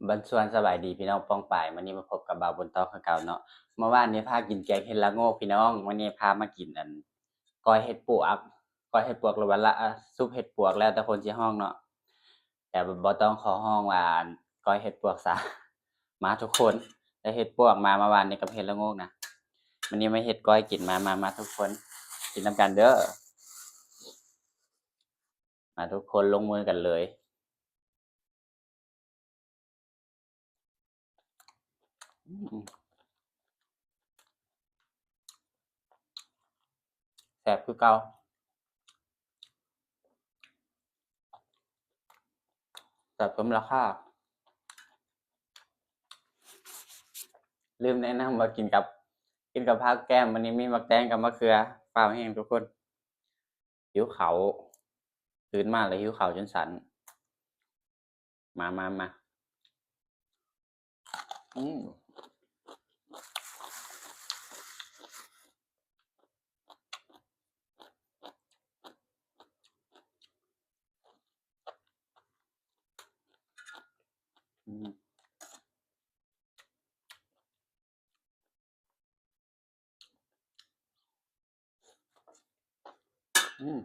บันส่วนสบายดีพี่น้องป้องปายมื้อนี้มาพบกับบ่าวบนตอคือเก่าเนาะเมื่อวานนี้พากินแกงเห็ดละโงกพี่น้องมื้อนี้พามากินก้อยเห็ดปวกหรือว่าละซุปเห็ดปวกแล้วแต่คนสิฮ้องเนาะแต่บ่ต้องขอฮ้องว่าก้อยเห็ดปวกซะมาทุกคนได้เห็ดปวกมาเมื่อวานนี้กับเห็ดละโงกนะมื้อนี้มาเฮ็ดก้อยกินมาทุกคนกินนํกันเด้อมาทุกคนลงมือกันเลยแซ่บคือเก่าแซ่บสมราคาลืมแนะนํว่ากินกับผักแก้มมื้อนี้มีบักแตงกับมะเขือฟ้าวแฮงทุกคนหิวข้าวตื่นมาแล้วหิวข้าวจนสั่นมาอืมอืมอืม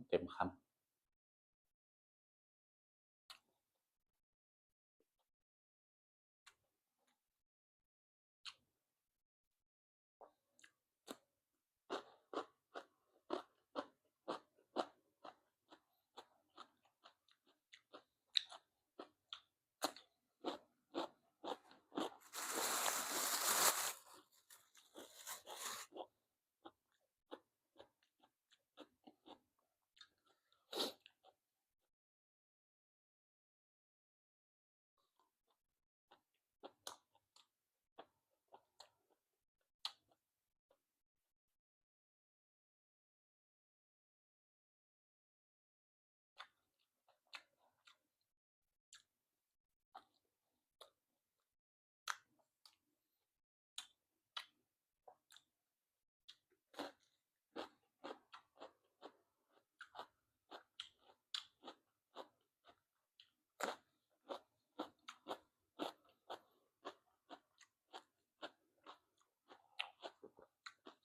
เต็มคำ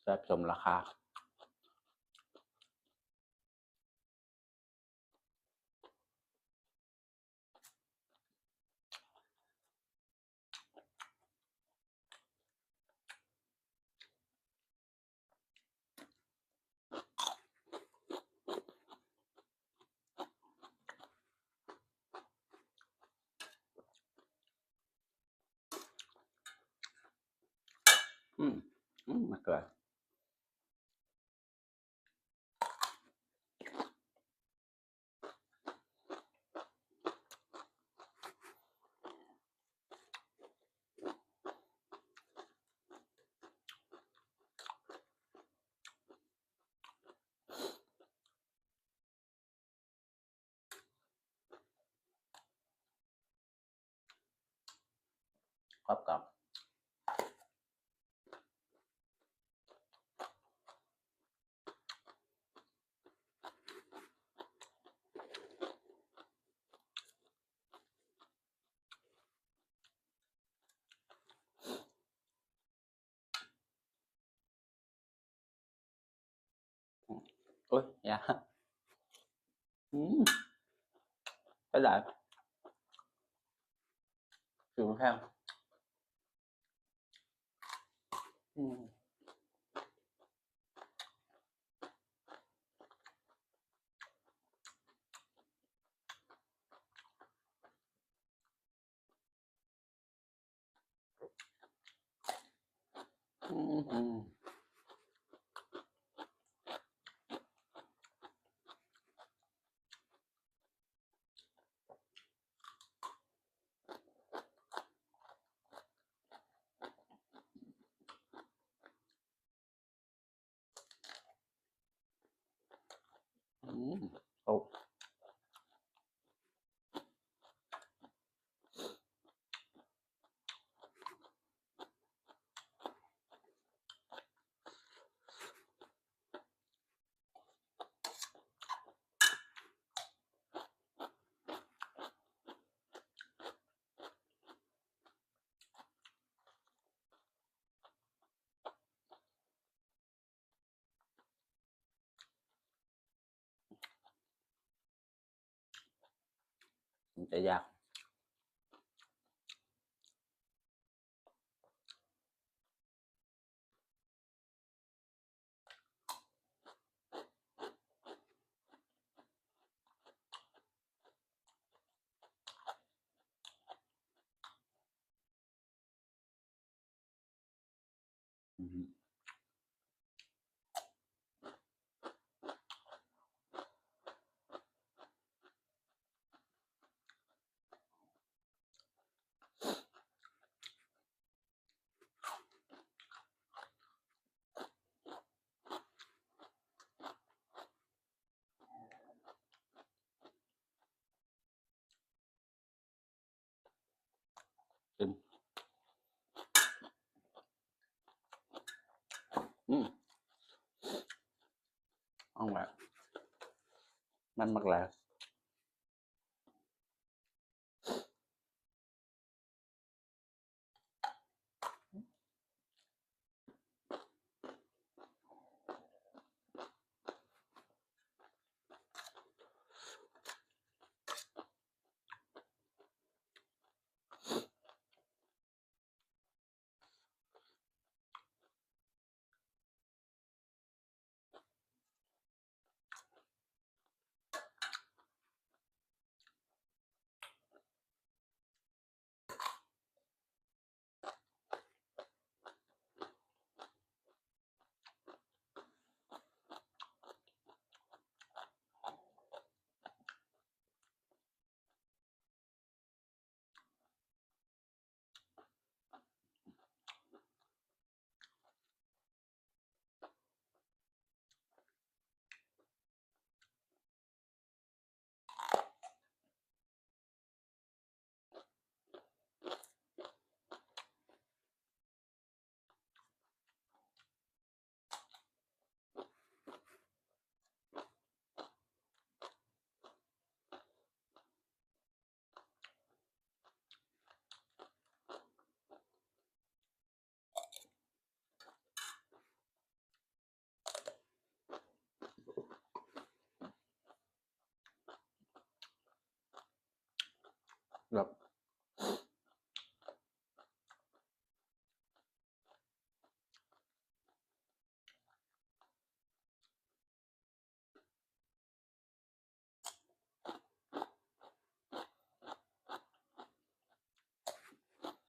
แซ่บสมราคาอืมมะเขือกรอบๆโอ๊ยอย่าอืมไปหลายผิวแห้งอืมอืม มันจะยากอือฮึกินอ้องแบบมันมักหลายแบบ